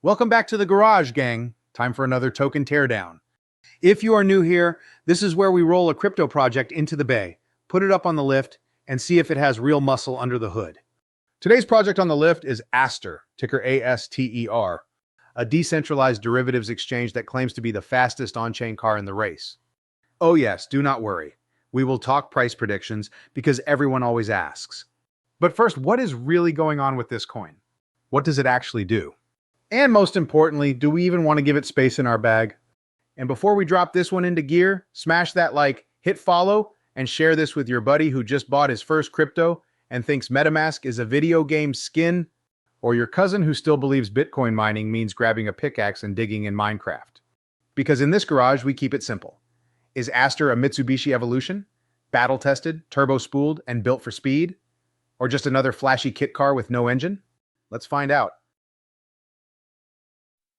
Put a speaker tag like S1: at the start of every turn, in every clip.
S1: Welcome back to the Garage, gang. Time for another token teardown. If you are new here, this is where we roll a crypto project into the bay, put it up on the lift, and see if it has real muscle under the hood. Today's project on the lift is Aster, ticker ASTER, a decentralized derivatives exchange that claims to be the fastest on-chain car in the race. Oh yes, do not worry. We will talk price predictions because everyone always asks. But first, what is really going on with this coin? What does it actually do? And most importantly, do we even want to give it space in our bag? And before we drop this one into gear, smash that like, hit follow, and share this with your buddy who just bought his first crypto and thinks MetaMask is a video game skin, or your cousin who still believes Bitcoin mining means grabbing a pickaxe and digging in Minecraft. Because in this garage, we keep it simple. Is Aster a Mitsubishi Evolution? Battle-tested, turbo-spooled, and built for speed? Or just another flashy kit car with no engine? Let's find out.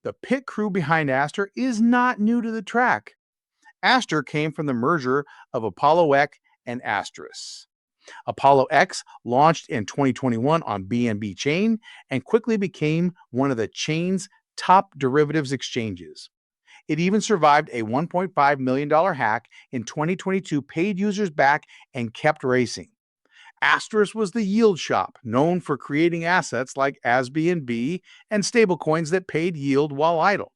S2: The pit crew behind Aster is not new to the track. Aster came from the merger of Apollo X and Asterisk. Apollo X launched in 2021 on BNB chain and quickly became one of the chain's top derivatives exchanges. It even survived a $1.5 million hack in 2022, paid users back, and kept racing. Asterisk was the yield shop, known for creating assets like AsBNB and stablecoins that paid yield while idle.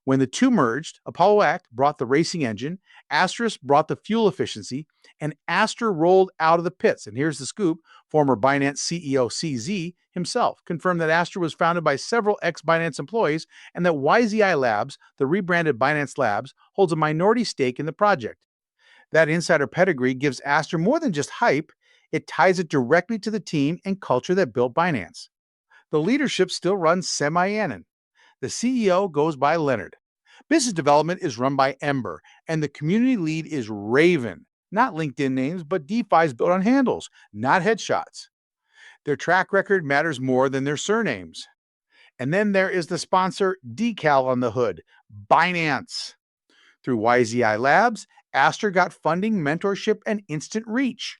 S2: When the two merged, Apollo X brought the racing engine, Asterisk brought the fuel efficiency, and Aster rolled out of the pits. And here's the scoop: former Binance CEO CZ himself confirmed that Aster was founded by several ex-Binance employees and that YZI Labs, the rebranded Binance Labs, holds a minority stake in the project. That insider pedigree gives Aster more than just hype. It ties it directly to the team and culture that built Binance. The leadership still runs semi-anon. The CEO goes by Leonard. Business development is run by Ember, and the community lead is Raven. Not LinkedIn names, but DeFi's built on handles, not headshots. Their track record matters more than their surnames. And then there is the sponsor decal on the hood, Binance. Through YZI Labs, Aster got funding, mentorship, and instant reach.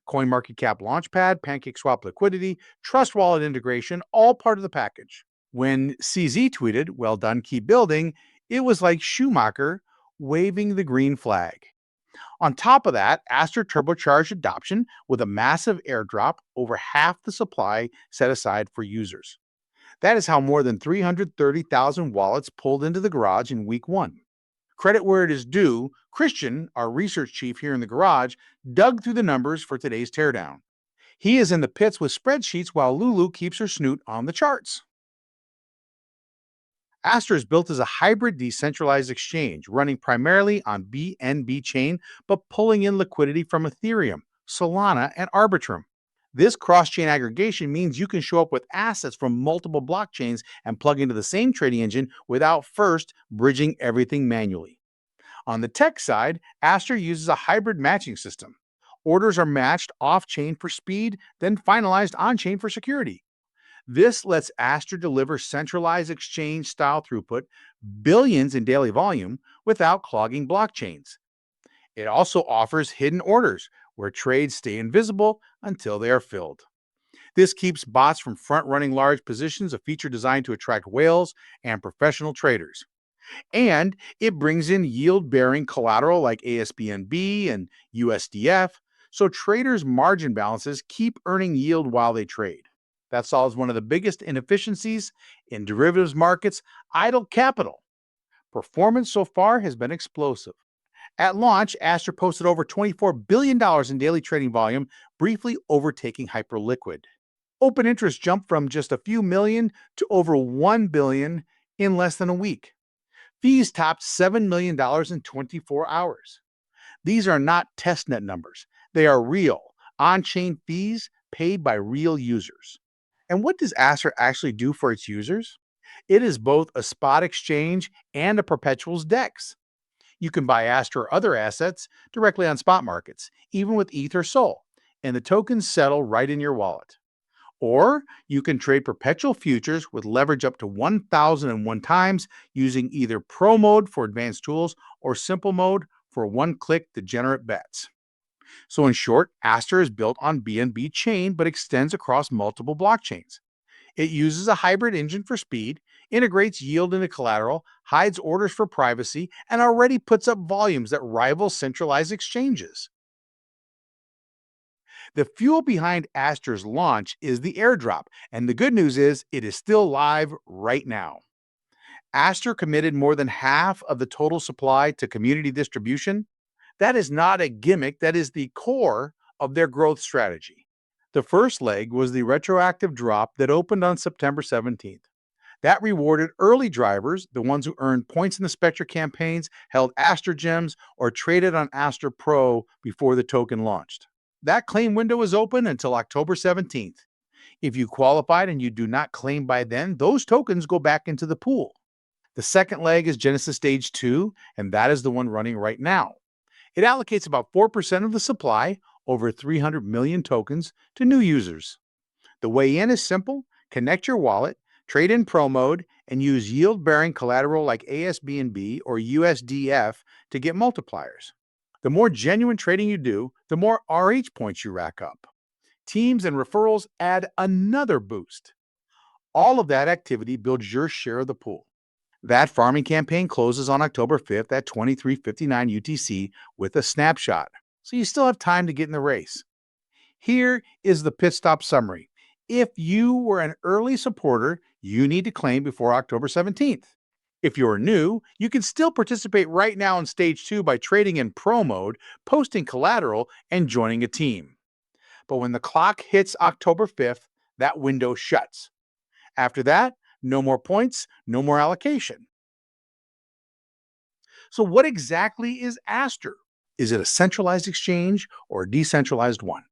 S2: CoinMarketCap Launchpad, PancakeSwap liquidity, Trust Wallet integration, all part of the package. When CZ tweeted, "Well done, keep building," it was like Schumacher waving the green flag. On top of that, Aster turbocharged adoption with a massive airdrop, over half the supply set aside for users. That is how more than 330,000 wallets pulled into the garage in week one. Credit where it is due, Christian, our research chief here in the garage, dug through the numbers for today's teardown. He is in the pits with spreadsheets while Lulu keeps her snoot on the charts. Aster is built as a hybrid decentralized exchange, running primarily on BNB chain, but pulling in liquidity from Ethereum, Solana, and Arbitrum. This cross-chain aggregation means you can show up with assets from multiple blockchains and plug into the same trading engine without first bridging everything manually. On the tech side, Aster uses a hybrid matching system. Orders are matched off-chain for speed, then finalized on-chain for security. This lets Aster deliver centralized exchange-style throughput, billions in daily volume, without clogging blockchains. It also offers hidden orders, where trades stay invisible until they are filled. This keeps bots from front-running large positions, a feature designed to attract whales and professional traders. And it brings in yield-bearing collateral like ASBNB and USDF, so traders' margin balances keep earning yield while they trade. That solves one of the biggest inefficiencies in derivatives markets: idle capital. Performance so far has been explosive. At launch, Aster posted over $24 billion in daily trading volume, briefly overtaking Hyperliquid. Open interest jumped from just a few million to over $1 billion in less than a week. Fees topped $7 million in 24 hours. These are not testnet numbers. They are real, on-chain fees paid by real users. And what does Aster actually do for its users? It is both a spot exchange and a perpetuals DEX. You can buy Aster or other assets directly on spot markets, even with ETH or SOL, and the tokens settle right in your wallet. Or you can trade perpetual futures with leverage up to 1,001 times using either Pro mode for advanced tools or Simple mode for one-click degenerate bets. So in short, Aster is built on BNB chain but extends across multiple blockchains. It uses a hybrid engine for speed, integrates yield into collateral, hides orders for privacy, and already puts up volumes that rival centralized exchanges. The fuel behind Aster's launch is the airdrop, and the good news is it is still live right now. Aster committed more than half of the total supply to community distribution. That is not a gimmick, that is the core of their growth strategy. The first leg was the retroactive drop that opened on September 17th. That rewarded early drivers, the ones who earned points in the Spectre campaigns, held Aster gems, or traded on Aster Pro before the token launched. That claim window is open until October 17th. If you qualified and you do not claim by then, those tokens go back into the pool. The second leg is Genesis Stage 2, and that is the one running right now. It allocates about 4% of the supply, over 300 million tokens, to new users. The way in is simple: connect your wallet, trade in Pro mode, and use yield-bearing collateral like ASBNB or USDF to get multipliers. The more genuine trading you do, the more RH points you rack up. Teams and referrals add another boost. All of that activity builds your share of the pool. That farming campaign closes on October 5th at 23:59 UTC with a snapshot, so you still have time to get in the race. Here is the pit stop summary. If you were an early supporter, you need to claim before October 17th. If you're new, you can still participate right now in Stage 2 by trading in Pro mode, posting collateral, and joining a team. But when the clock hits October 5th, that window shuts. After that, no more points, no more allocation. So what exactly is Aster? Is it a centralized exchange or a decentralized one?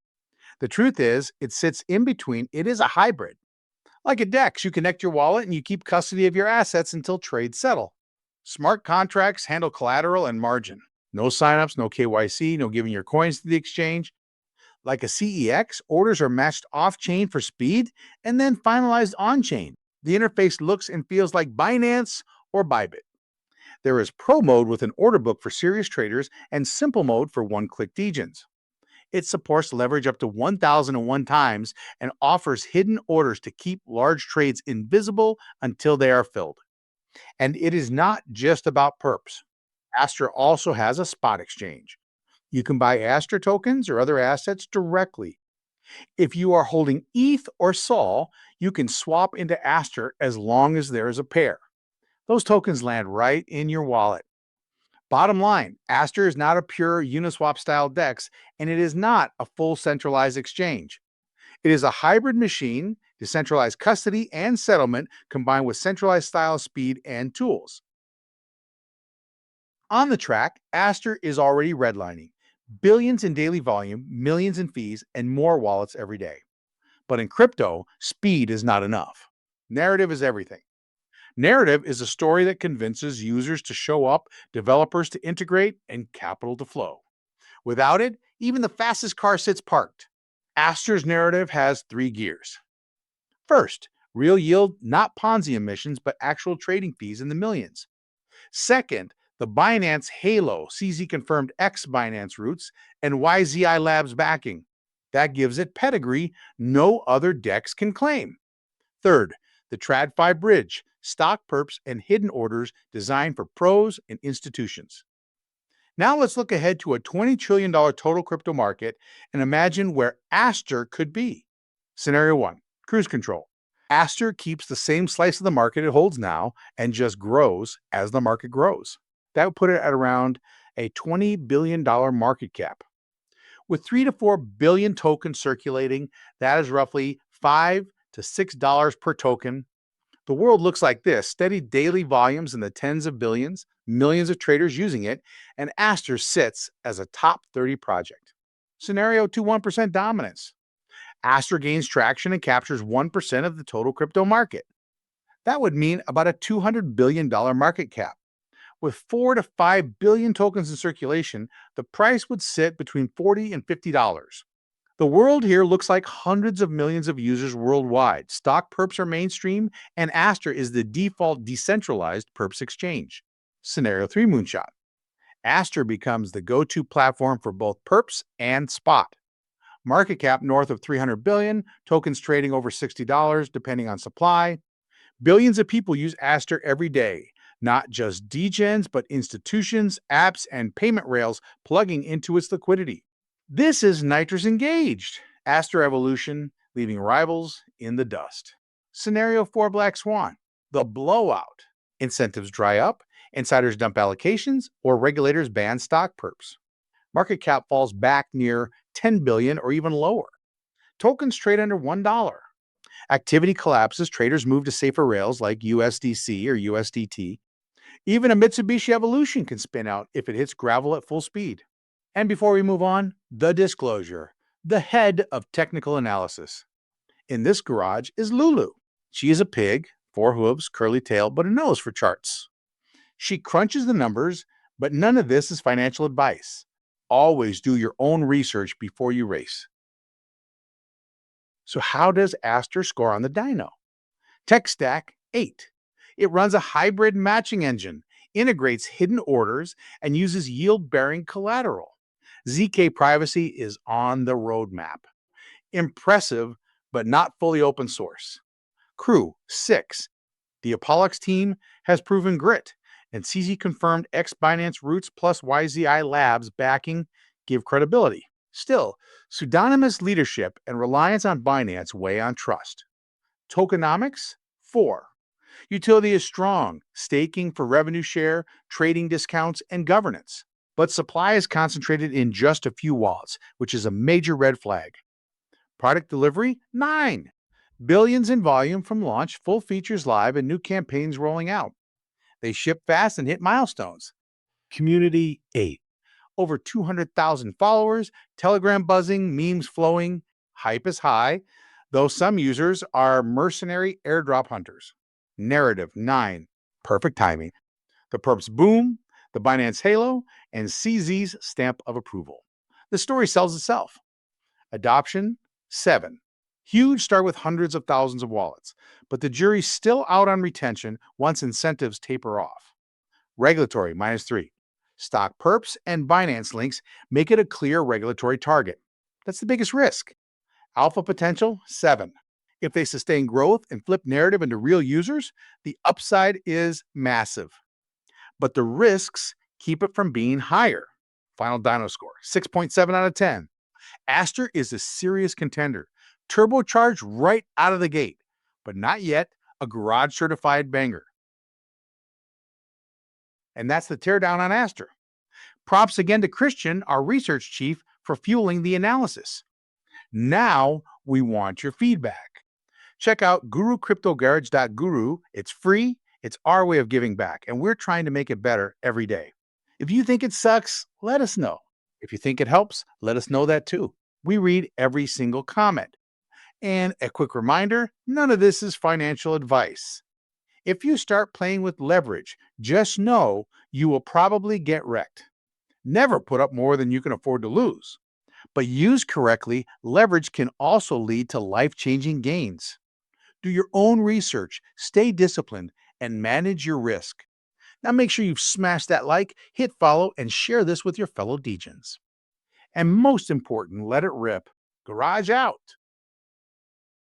S2: The truth is, it sits in between. It is a hybrid. Like a DEX, you connect your wallet and you keep custody of your assets until trades settle. Smart contracts handle collateral and margin. No signups, no KYC, no giving your coins to the exchange. Like a CEX, orders are matched off-chain for speed and then finalized on-chain. The interface looks and feels like Binance or Bybit. There is Pro mode with an order book for serious traders and Simple mode for one-click degens. It supports leverage up to 1,001 times and offers hidden orders to keep large trades invisible until they are filled. And it is not just about perps. Aster also has a spot exchange. You can buy Aster tokens or other assets directly. If you are holding ETH or SOL, you can swap into Aster as long as there is a pair. Those tokens land right in your wallet. Bottom line, Aster is not a pure Uniswap style DEX, and it is not a full centralized exchange. It is a hybrid machine, decentralized custody and settlement combined with centralized style, speed, and tools. On the track, Aster is already redlining. Billions in daily volume, millions in fees, and more wallets every day. But in crypto, speed is not enough. Narrative is everything. Narrative is a story that convinces users to show up, developers to integrate, and capital to flow. Without it, even the fastest car sits parked. Aster's narrative has 3 gears. First, real yield, not Ponzi emissions, but actual trading fees in the millions. Second, the Binance Halo CZ-confirmed X-Binance routes and YZI Labs backing. That gives it pedigree no other DEX can claim. Third, the TradFi bridge, stock perps and hidden orders designed for pros and institutions. Now let's look ahead to a $20 trillion total crypto market and imagine where Aster could be. Scenario 1, cruise control. Aster keeps the same slice of the market it holds now and just grows as the market grows. That would put it at around a $20 billion market cap. With 3 to 4 billion tokens circulating, that is roughly $5 to $6 per token. The world looks like this: steady daily volumes in the tens of billions, millions of traders using it, and Aster sits as a top 30 project. Scenario 2, 1% dominance. Aster gains traction and captures 1% of the total crypto market. That would mean about a $200 billion market cap. With 4 to 5 billion tokens in circulation, the price would sit between $40 and $50. The world here looks like hundreds of millions of users worldwide. Stock perps are mainstream, and Aster is the default decentralized perps exchange. Scenario 3, moonshot. Aster becomes the go-to platform for both perps and spot. Market cap north of 300 billion, tokens trading over $60 depending on supply. Billions of people use Aster every day, not just degens, but institutions, apps, and payment rails plugging into its liquidity. This is Nitrous Engaged, Aster evolution, leaving rivals in the dust. Scenario 4 Black Swan, the blowout. Incentives dry up, insiders dump allocations, or regulators ban stock perps. Market cap falls back near 10 billion or even lower. Tokens trade under $1. Activity collapses, traders move to safer rails like USDC or USDT. Even a Mitsubishi Evolution can spin out if it hits gravel at full speed. And before we move on, the disclosure, the head of technical analysis. In this garage is Lulu. She is a pig, 4 hooves, curly tail, but a nose for charts. She crunches the numbers, but none of this is financial advice. Always do your own research before you race. So how does Aster score on the dyno? Tech stack 8. It runs a hybrid matching engine, integrates hidden orders, and uses yield-bearing collateral. ZK privacy is on the roadmap. Impressive, but not fully open source. Crew 6. The Apollox team has proven grit, and CZ confirmed ex-Binance roots plus YZI Labs backing give credibility. Still, pseudonymous leadership and reliance on Binance weigh on trust. Tokenomics 4. Utility is strong, staking for revenue share, trading discounts, and governance. But supply is concentrated in just a few wallets, which is a major red flag. Product delivery 9. Billions in volume from launch, full features live, and new campaigns rolling out. They ship fast and hit milestones. Community 8. Over 200,000 followers, Telegram buzzing, memes flowing, hype is high, though some users are mercenary airdrop hunters. Narrative 9. Perfect timing. The perps boom, the Binance halo, and CZ's stamp of approval. The story sells itself. Adoption 7. Huge start with hundreds of thousands of wallets, but the jury's still out on retention once incentives taper off. Regulatory -3. Stock perps and Binance links make it a clear regulatory target. That's the biggest risk. Alpha potential 7. If they sustain growth and flip narrative into real users, the upside is massive. But the risks keep it from being higher. Final dyno score 6.7 out of 10. Aster is a serious contender, turbocharged right out of the gate, but not yet a garage certified banger. And that's the teardown on Aster. Props again to Christian, our research chief, for fueling the analysis. Now we want your feedback. Check out GuruCryptoGarage.guru. It's free. It's our way of giving back, and we're trying to make it better every day. If you think it sucks, let us know. If you think it helps, let us know that too. We read every single comment. And a quick reminder, none of this is financial advice. If you start playing with leverage, just know you will probably get wrecked. Never put up more than you can afford to lose. But used correctly, leverage can also lead to life-changing gains. Do your own research, stay disciplined, and manage your risk. Now make sure you've smashed that like, hit follow, and share this with your fellow degens. And most important, let it rip. Garage out.